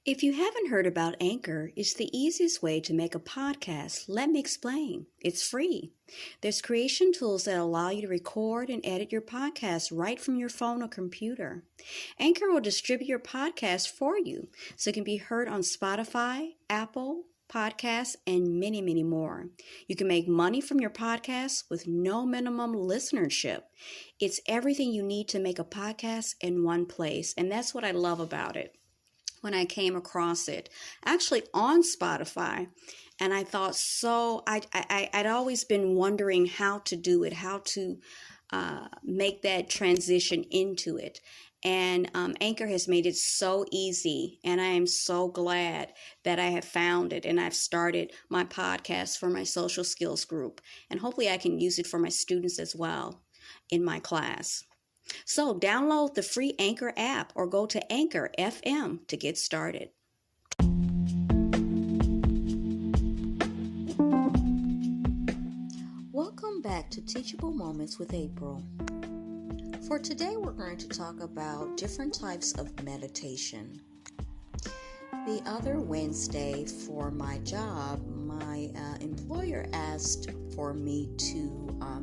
If you haven't heard about Anchor, it's the easiest way to make a podcast. Let me explain. It's free. There's creation tools that allow you to record and edit your podcast right from your phone or computer. Anchor will distribute your podcast for you so it can be heard on Spotify, Apple Podcasts, and many, many more. You can make money from your podcast with no minimum listenership. It's everything you need to make a podcast in one place, and that's what I love about it. When I came across it, actually on Spotify, and I thought I'd always been wondering how to do it, how to make that transition into it. And Anchor has made it so easy, and I am so glad that I have found it, and I've started my podcast for my social skills group, and hopefully I can use it for my students as well in my class. So download the free Anchor app or go to Anchor FM to get started. Welcome back to Teachable Moments with April. For today, we're going to talk about different types of meditation. The other Wednesday for my job, my employer asked for me to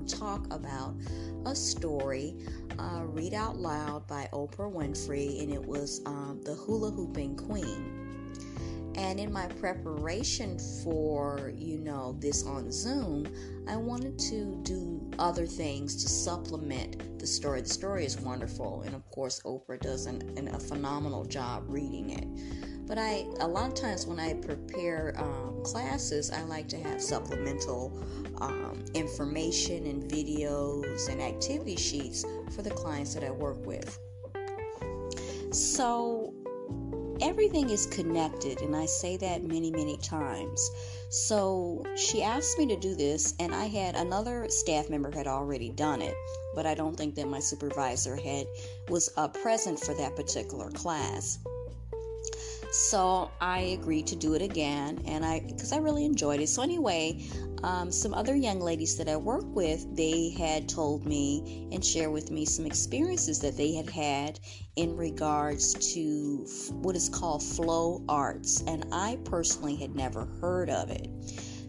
talk about a story, read out loud by Oprah Winfrey, and it was the Hula Hooping Queen. And in my preparation for, this on Zoom, I wanted to do other things to supplement the story. The story is wonderful, and of course Oprah does a phenomenal job reading it. But a lot of times when I prepare classes, I like to have supplemental information and videos and activity sheets for the clients that I work with. So everything is connected, and I say that many, many times. So she asked me to do this, and I had another staff member had already done it, but I don't think that my supervisor was present for that particular class. So I agreed to do it again, because I really enjoyed it. So anyway, some other young ladies that I work with, they had told me and shared with me some experiences that they had in regards to what is called flow arts, and I personally had never heard of it.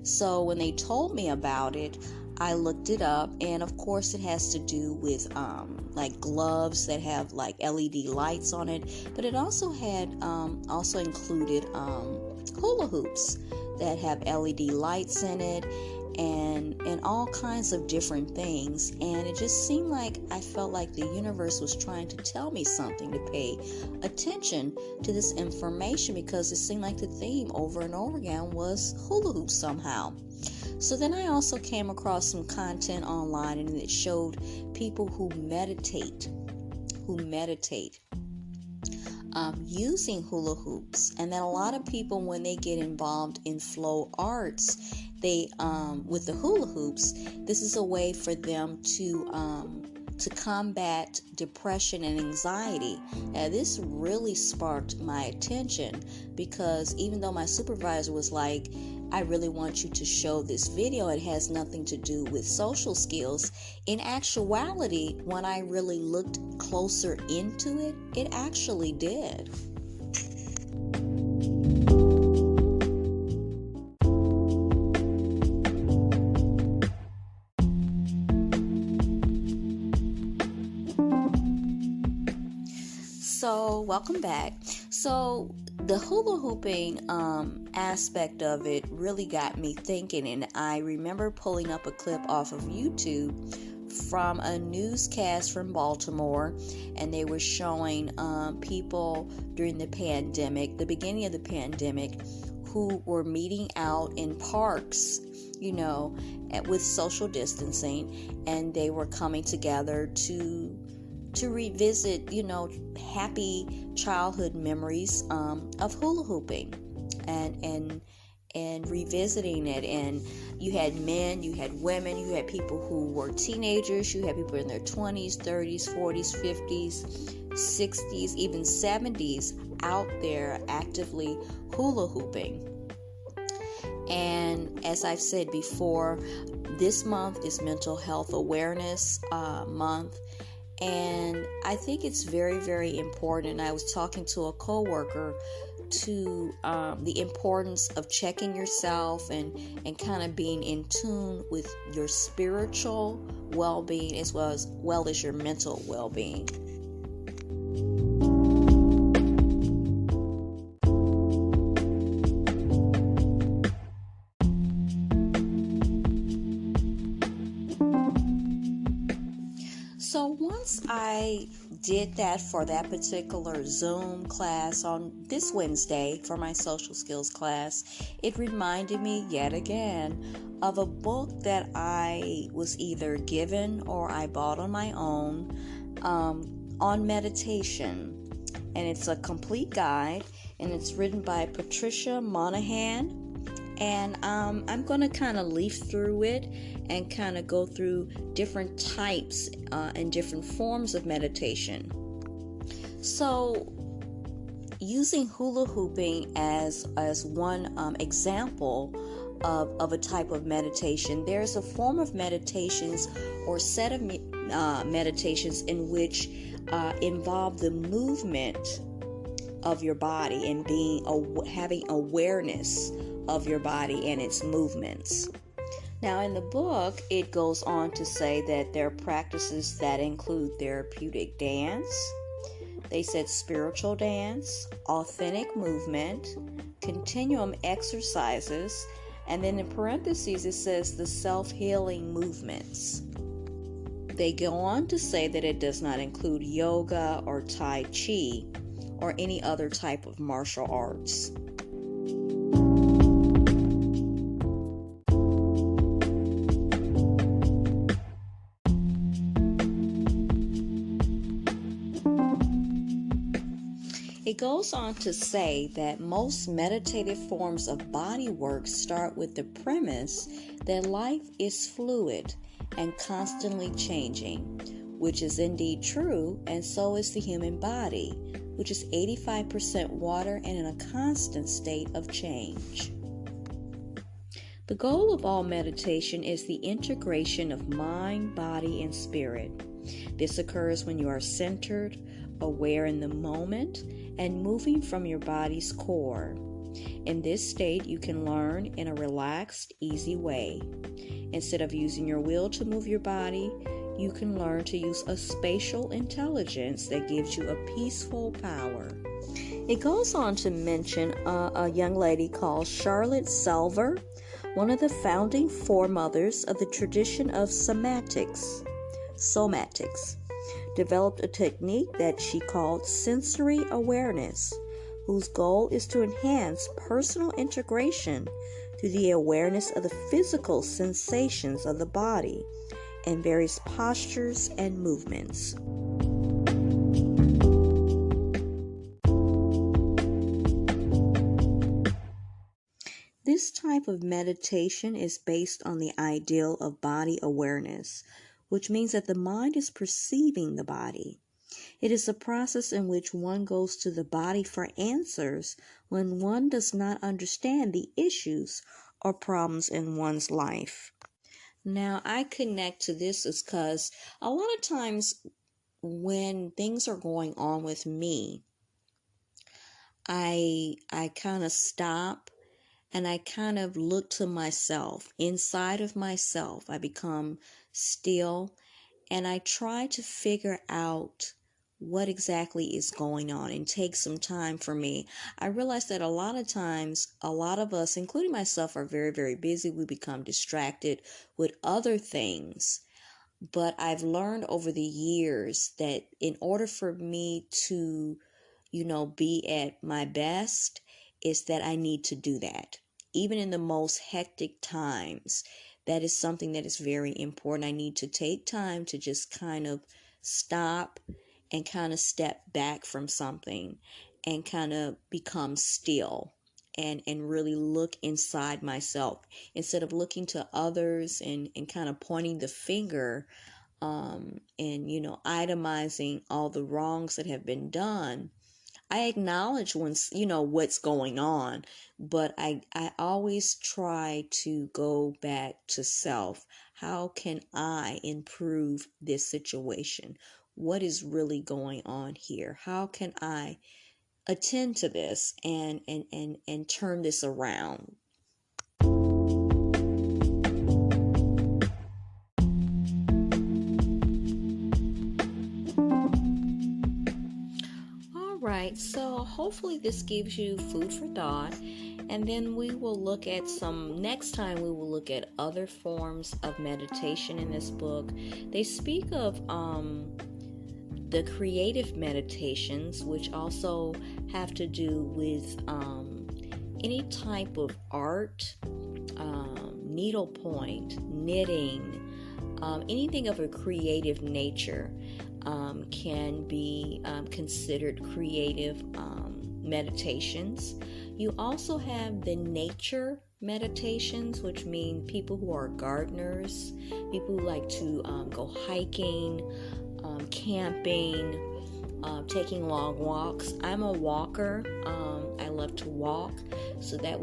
So when they told me about it, I looked it up, and of course it has to do with like gloves that have like LED lights on it, but it also included hula hoops that have LED lights in it, and all kinds of different things. And it just seemed like I felt like the universe was trying to tell me something, to pay attention to this information, because it seemed like the theme over and over again was hula hoops somehow. So then I also came across some content online, and it showed people who meditate using hula hoops. And then a lot of people, when they get involved in flow arts, they with the hula hoops, this is a way for them to combat depression and anxiety. Now, this really sparked my attention, because even though my supervisor was like, I really want you to show this video, it has nothing to do with social skills. In actuality, when I really looked closer into it, it actually did. So, welcome back. So, the hula hooping aspect of it really got me thinking, and I remember pulling up a clip off of YouTube from a newscast from Baltimore, and they were showing people during the pandemic, the beginning of the pandemic, who were meeting out in parks, with social distancing, and they were coming together to revisit, happy childhood memories of hula hooping and revisiting it. And you had men, you had women, you had people who were teenagers, you had people in their 20s, 30s, 40s, 50s, 60s, even 70s out there actively hula hooping. And as I've said before, this month is Mental Health Awareness Month. And I think it's very, very important. I was talking to a coworker to the importance of checking yourself and kind of being in tune with your spiritual well-being as well as your mental well-being. So once I did that for that particular Zoom class on this Wednesday for my social skills class, it reminded me yet again of a book that I was either given or I bought on my own on meditation. And it's a complete guide, and it's written by Patricia Monahan. And I'm going to kind of leaf through it and kind of go through different types and different forms of meditation. So, using hula hooping as one example of a type of meditation, there's a form of meditations or set of meditations in which involve the movement of your body and having awareness of your body and its movements. Now, in the book, it goes on to say that there are practices that include therapeutic dance. They said spiritual dance, authentic movement, continuum exercises, and then in parentheses it says the self-healing movements. They go on to say that it does not include yoga or Tai Chi or any other type of martial arts. It goes on to say that most meditative forms of body work start with the premise that life is fluid and constantly changing, which is indeed true, and so is the human body, which is 85% water and in a constant state of change. The goal of all meditation is the integration of mind, body, and spirit. This occurs when you are centered, aware in the moment, and moving from your body's core. In this state, you can learn in a relaxed, easy way. Instead of using your will to move your body, you can learn to use a spatial intelligence that gives you a peaceful power. It goes on to mention a young lady called Charlotte Salver, one of the founding foremothers of the tradition of somatics, developed a technique that she called sensory awareness, whose goal is to enhance personal integration through the awareness of the physical sensations of the body and various postures and movements. This type of meditation is based on the ideal of body awareness, which means that the mind is perceiving the body. It is a process in which one goes to the body for answers when one does not understand the issues or problems in one's life. Now, I connect to this is because a lot of times when things are going on with me, I kind of stop and I kind of look to myself. Inside of myself, I become still and I try to figure out what exactly is going on and take some time for me. I realize that a lot of times, a lot of us, including myself, are very, very busy. We become distracted with other things. But I've learned over the years that in order for me to, be at my best, is that I need to do that. Even in the most hectic times, that is something that is very important. I need to take time to just kind of stop and kind of step back from something and kind of become still and really look inside myself instead of looking to others and kind of pointing the finger and itemizing all the wrongs that have been done. I acknowledge what's going on, but I always try to go back to self. How can I improve this situation? What is really going on here? How can I attend to this and turn this around. All right, so hopefully this gives you food for thought, and then we will look at next time we will look at other forms of meditation in this book. They speak of the creative meditations, which also have to do with any type of art, needlepoint, knitting, anything of a creative nature can be considered creative meditations. You also have the nature meditations, which mean people who are gardeners, people who like to go hiking, camping, taking long walks. I'm a walker. I love to walk, so that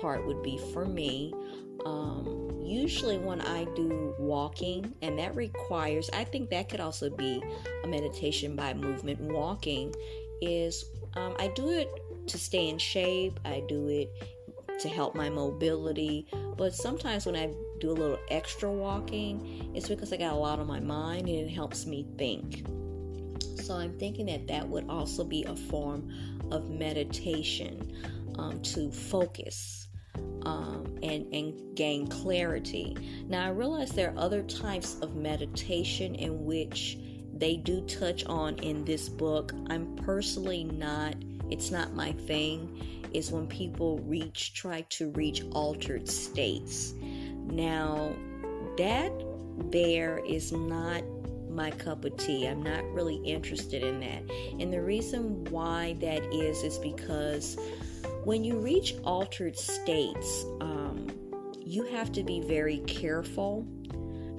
part would be for me. Usually when I do walking, and that requires, I think that could also be a meditation by movement. Walking is, I do it to stay in shape. I do it to help my mobility, but sometimes when I do a little extra walking, it's because I got a lot on my mind and it helps me think. So I'm thinking that would also be a form of meditation, to focus and gain clarity. Now I realize there are other types of meditation in which they do touch on in this book. I'm personally it's not my thing, is when people try to reach altered states. Now that there is not my cup of tea. I'm not really interested in that. And the reason why that is because when you reach altered states, you have to be very careful.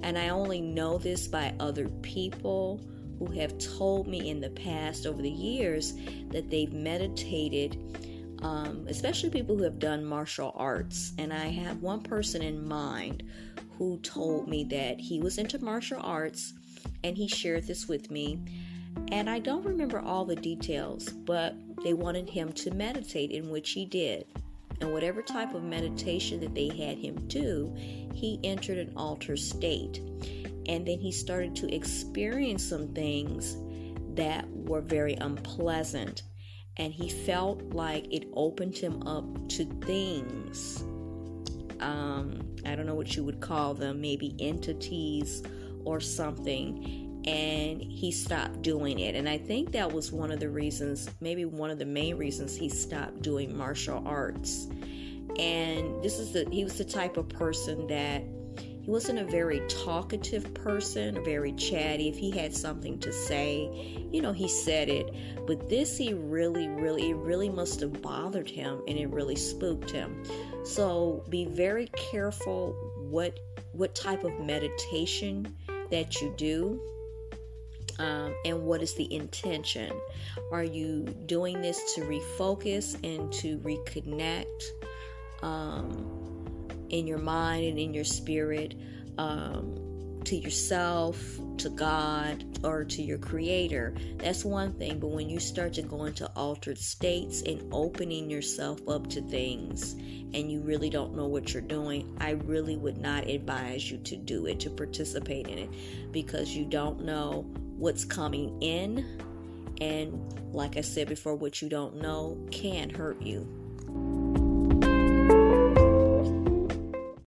And I only know this by other people who have told me in the past, over the years, that they've meditated, especially people who have done martial arts. And I have one person in mind who told me that he was into martial arts, and he shared this with me. And I don't remember all the details, but they wanted him to meditate, in which he did. And whatever type of meditation that they had him do, he entered an altered state. And then he started to experience some things that were very unpleasant. And he felt like it opened him up to things. I don't know what you would call them, maybe entities or something. And he stopped doing it. And I think that was one of the reasons, maybe one of the main reasons he stopped doing martial arts. And he was the type of person that he wasn't a very talkative person, very chatty. If he had something to say, he said it. But this, it really must have bothered him, and it really spooked him. So be very careful what type of meditation that you do. And what is the intention? Are you doing this to refocus and to reconnect in your mind and in your spirit to yourself, to God, or to your Creator? That's one thing. But when you start to go into altered states and opening yourself up to things, and you really don't know what you're doing, I really would not advise you to do it, to participate in it, because you don't know what's coming in. And like I said before, what you don't know can hurt you.